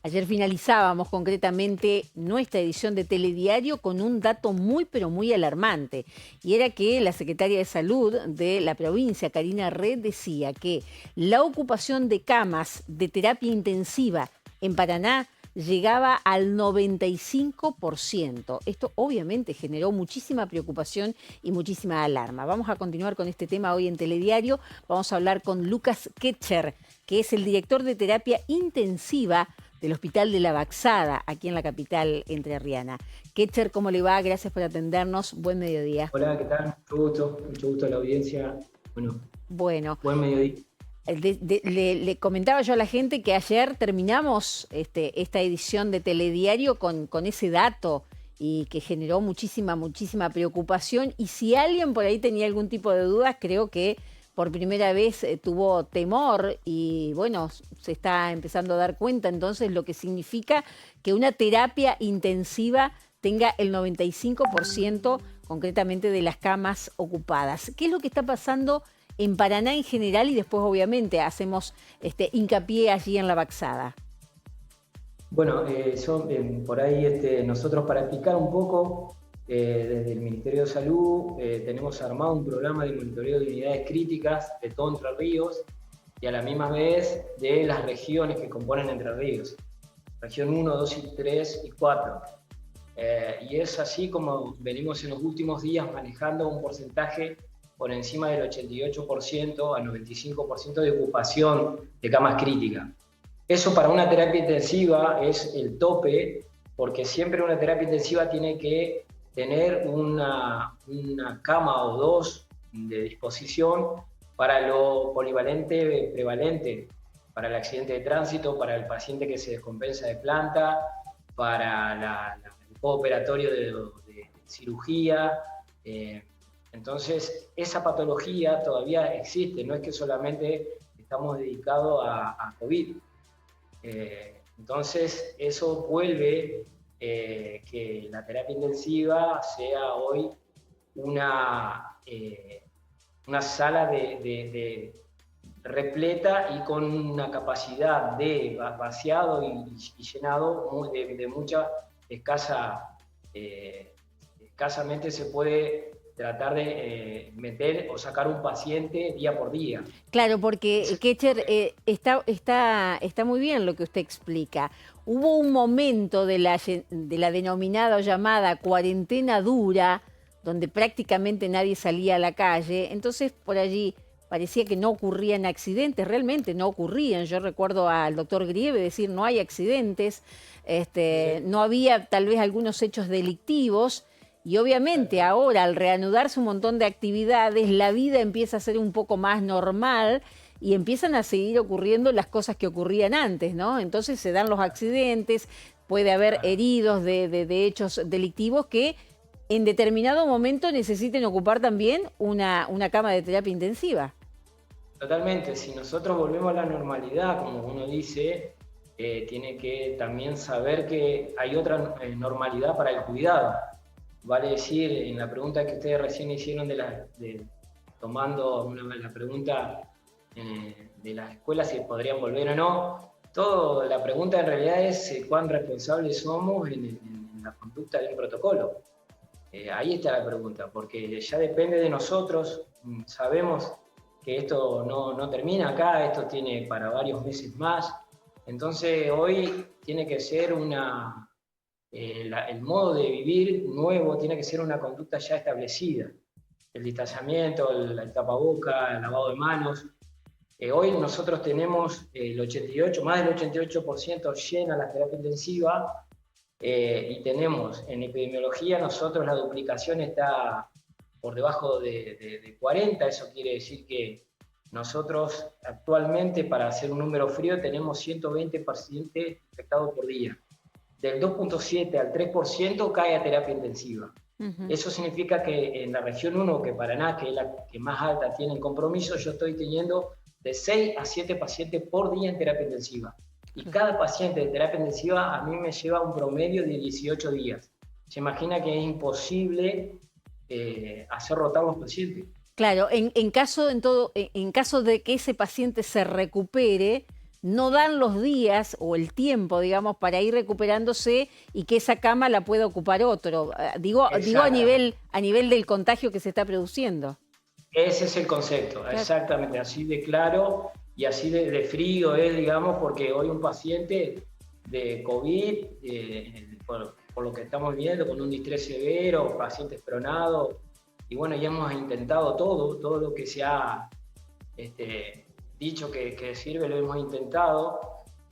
Ayer finalizábamos concretamente nuestra edición de Telediario con un dato muy pero muy alarmante, y era que la secretaria de Salud de la provincia, Karina Red, decía que la ocupación de camas de terapia intensiva en Paraná llegaba al 95%. Esto obviamente generó muchísima preocupación y muchísima alarma. Vamos a continuar con este tema hoy en Telediario. Vamos a hablar con Lucas Ketcher, que es el director de terapia intensiva del Hospital de la Baxada, aquí en la capital entrerriana. Ketcher, ¿cómo le va? Gracias por atendernos. Buen mediodía. Hola, ¿qué tal? Mucho gusto a la audiencia. Bueno, Bueno, buen mediodía. le comentaba yo a la gente que ayer terminamos esta edición de Telediario con ese dato y que generó muchísima preocupación. Y si alguien por ahí tenía algún tipo de dudas, creo que por primera vez tuvo temor y bueno, se está empezando a dar cuenta entonces lo que significa que una terapia intensiva tenga el 95% concretamente de las camas ocupadas. ¿Qué es lo que está pasando en Paraná en general y después obviamente hacemos hincapié allí en la Baxada? Bueno, por ahí nosotros para explicar un poco, desde el Ministerio de Salud tenemos armado un programa de monitoreo de unidades críticas de todo Entre Ríos y a la misma vez de las regiones que componen Entre Ríos, región 1, 2 y 3 y 4. Y es así como venimos en los últimos días manejando un porcentaje por encima del 88% a 95% de ocupación de camas críticas. Eso para una terapia intensiva es el tope, porque siempre una terapia intensiva tiene que tener una cama o dos de disposición para lo polivalente prevalente, para el accidente de tránsito, para el paciente que se descompensa de planta, para el postoperatorio de cirugía. Entonces, esa patología todavía existe, no es que solamente estamos dedicados a COVID. Entonces, eso vuelve que la terapia intensiva sea hoy una sala de repleta y con una capacidad de vaciado y llenado de mucha escasamente se puede tratar de meter o sacar un paciente día por día. Claro, porque Ketcher, está muy bien lo que usted explica. Hubo un momento de la denominada o llamada cuarentena dura, donde prácticamente nadie salía a la calle, entonces por allí parecía que no ocurrían accidentes, realmente no ocurrían. Yo recuerdo al doctor Grieve decir no hay accidentes, Sí. no había tal vez algunos hechos delictivos. Y obviamente ahora, al reanudarse un montón de actividades, la vida empieza a ser un poco más normal y empiezan a seguir ocurriendo las cosas que ocurrían antes, ¿no? Entonces se dan los accidentes, puede haber heridos de hechos delictivos que en determinado momento necesiten ocupar también una cama de terapia intensiva. Totalmente, si nosotros volvemos a la normalidad, como uno dice, tiene que también saber que hay otra normalidad para el cuidado. Vale decir, en la pregunta que ustedes recién hicieron, tomando la pregunta de las escuelas si podrían volver o no, la pregunta en realidad es cuán responsables somos en la conducta de un protocolo. Ahí está la pregunta, porque ya depende de nosotros. Sabemos que esto no termina acá, esto tiene para varios meses más. Entonces hoy tiene que ser el modo de vivir nuevo, tiene que ser una conducta ya establecida. El distanciamiento, el tapaboca, el lavado de manos. Hoy nosotros tenemos más del 88% llena la terapia intensiva. Y tenemos en epidemiología, nosotros la duplicación está por debajo de 40, eso quiere decir que nosotros actualmente, para hacer un número frío, tenemos 120 pacientes infectados por día. Del 2,7 al 3% cae a terapia intensiva. Ujú. Eso significa que en la región 1, que Paraná, que es la que más alta tiene el compromiso, yo estoy teniendo de 6 a 7 pacientes por día en terapia intensiva. Y cada paciente de terapia intensiva a mí me lleva un promedio de 18 días. Se imagina que es imposible hacer rotar los pacientes. Claro, en caso de que ese paciente se recupere, no dan los días o el tiempo, digamos, para ir recuperándose y que esa cama la pueda ocupar otro. Digo Exactamente. a nivel del contagio que se está produciendo. Ese es el concepto, Claro. exactamente, así de claro y así de frío es, digamos, porque hoy un paciente de COVID, por lo que estamos viendo, con un distrés severo, pacientes pronados, y bueno, ya hemos intentado todo lo que se ha dicho que sirve, lo hemos intentado,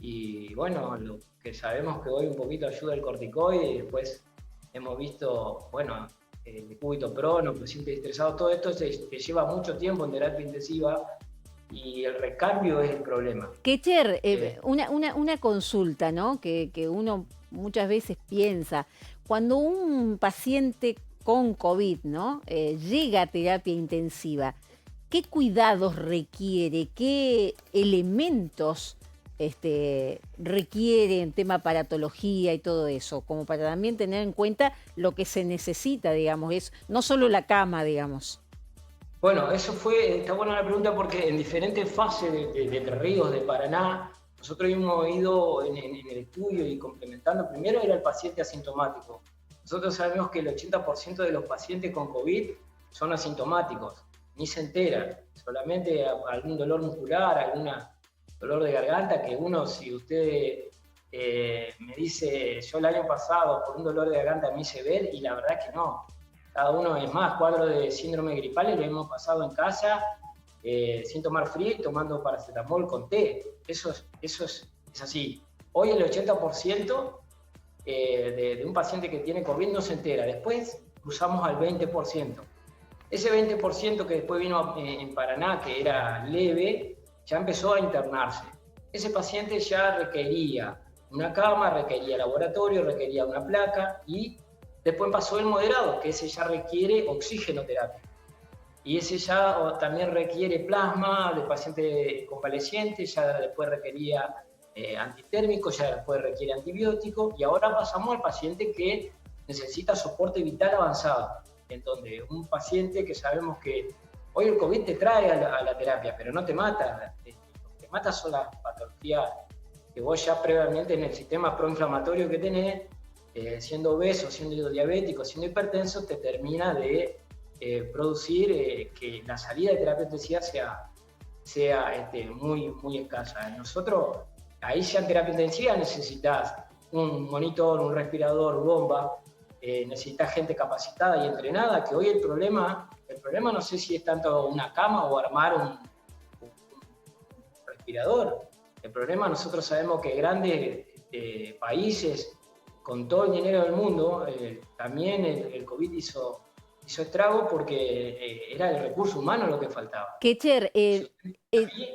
y bueno, lo que sabemos que hoy un poquito ayuda el corticoide, y después hemos visto, bueno, el cúbito prono, pacientes estresados, todo esto te lleva mucho tiempo en terapia intensiva y el recambio es el problema. Ketcher, Eh, una consulta, ¿no? Que uno muchas veces piensa, cuando un paciente con COVID, ¿no? Llega a terapia intensiva, ¿qué cuidados requiere? ¿Qué elementos requiere en tema paratología y todo eso? Como para también tener en cuenta lo que se necesita, digamos, es no solo la cama, digamos. Bueno, está buena la pregunta porque en diferentes fases de Entre Ríos, de Paraná, nosotros hemos ido en el estudio y complementando. Primero era el paciente asintomático. Nosotros sabemos que el 80% de los pacientes con COVID son asintomáticos, ni se enteran, solamente algún dolor muscular, algún dolor de garganta, que uno, si usted me dice, yo el año pasado por un dolor de garganta me hice ver, y la verdad que no. Cada uno es más, cuadro de síndrome gripal lo hemos pasado en casa sin tomar frío y tomando paracetamol con té. Eso es así. Hoy el 80% de un paciente que tiene COVID no se entera. Después cruzamos al 20%. Ese 20% que después vino en Paraná, que era leve, ya empezó a internarse. Ese paciente ya requería una cama, requería laboratorio, requería una placa y después pasó el moderado, que ese ya requiere oxigenoterapia. Y ese ya también requiere plasma de paciente convaleciente, ya después requería antitérmico, ya después requiere antibiótico, y ahora pasamos al paciente que necesita soporte vital avanzado, en donde un paciente que sabemos que hoy el COVID te trae a la terapia, pero no te mata, lo que te mata son las patologías que vos ya previamente en el sistema proinflamatorio que tenés, siendo obeso, siendo diabético, siendo hipertenso, te termina de producir que la salida de terapia intensiva sea muy escasa. Nosotros, ahí ya en terapia intensiva necesitas un monitor, un respirador, bomba, necesitas gente capacitada y entrenada, que hoy el problema no sé si es tanto una cama o armar un respirador. El problema, nosotros sabemos que grandes países con todo el dinero del mundo, también el COVID hizo estrago porque era el recurso humano lo que faltaba. Ketcher,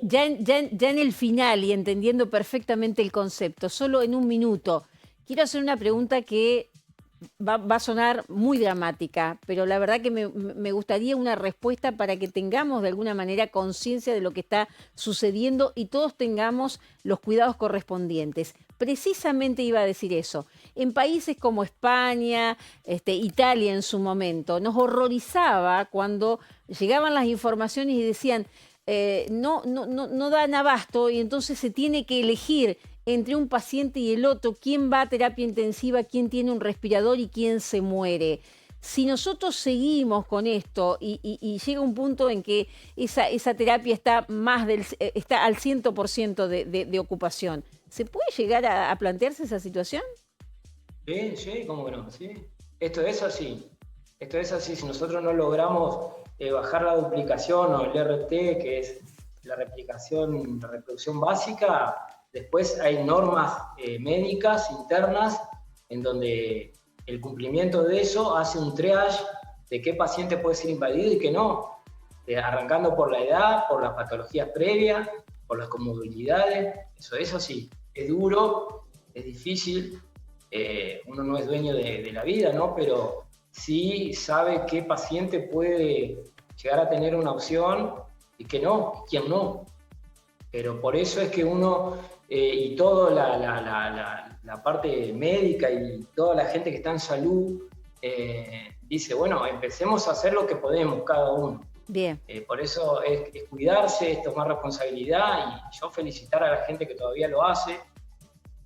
ya en el final y entendiendo perfectamente el concepto, solo en un minuto, quiero hacer una pregunta que va a sonar muy dramática, pero la verdad que me gustaría una respuesta para que tengamos de alguna manera conciencia de lo que está sucediendo y todos tengamos los cuidados correspondientes. Precisamente iba a decir eso. En países como España, Italia en su momento, nos horrorizaba cuando llegaban las informaciones y decían no dan abasto y entonces se tiene que elegir entre un paciente y el otro, quién va a terapia intensiva, quién tiene un respirador y quién se muere. Si nosotros seguimos con esto y llega un punto en que esa terapia está al 100% de ocupación, ¿se puede llegar a plantearse esa situación? Sí, cómo que no, sí. Esto es así. Esto es así. Si nosotros no logramos bajar la duplicación o el RT, que es la reproducción básica, después hay normas médicas internas en donde el cumplimiento de eso hace un triage de qué paciente puede ser invadido y qué no, arrancando por la edad, por las patologías previas, por las comorbilidades. Eso es así. Es duro, es difícil, uno no es dueño de la vida, ¿no? Pero sí sabe qué paciente puede llegar a tener una opción y qué no, y quién no. Pero por eso es que uno y toda la parte médica y toda la gente que está en salud dice, bueno, empecemos a hacer lo que podemos cada uno. Bien. Por eso es cuidarse, es tomar responsabilidad y yo felicitar a la gente que todavía lo hace,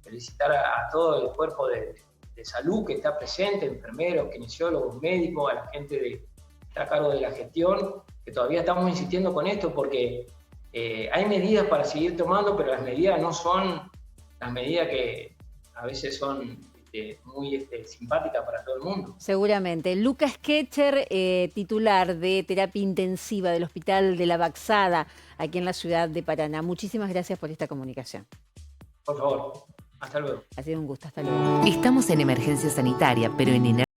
felicitar a todo el cuerpo de salud que está presente, enfermeros, kinesiólogos, médicos, a la gente que está a cargo de la gestión, que todavía estamos insistiendo con esto porque hay medidas para seguir tomando, pero las medidas no son las medidas que a veces son muy simpáticas para todo el mundo. Seguramente. Lucas Ketcher, titular de terapia intensiva del Hospital de la Baxada, aquí en la ciudad de Paraná. Muchísimas gracias por esta comunicación. Por favor, hasta luego. Ha sido un gusto. Hasta luego. Estamos en emergencia sanitaria, pero en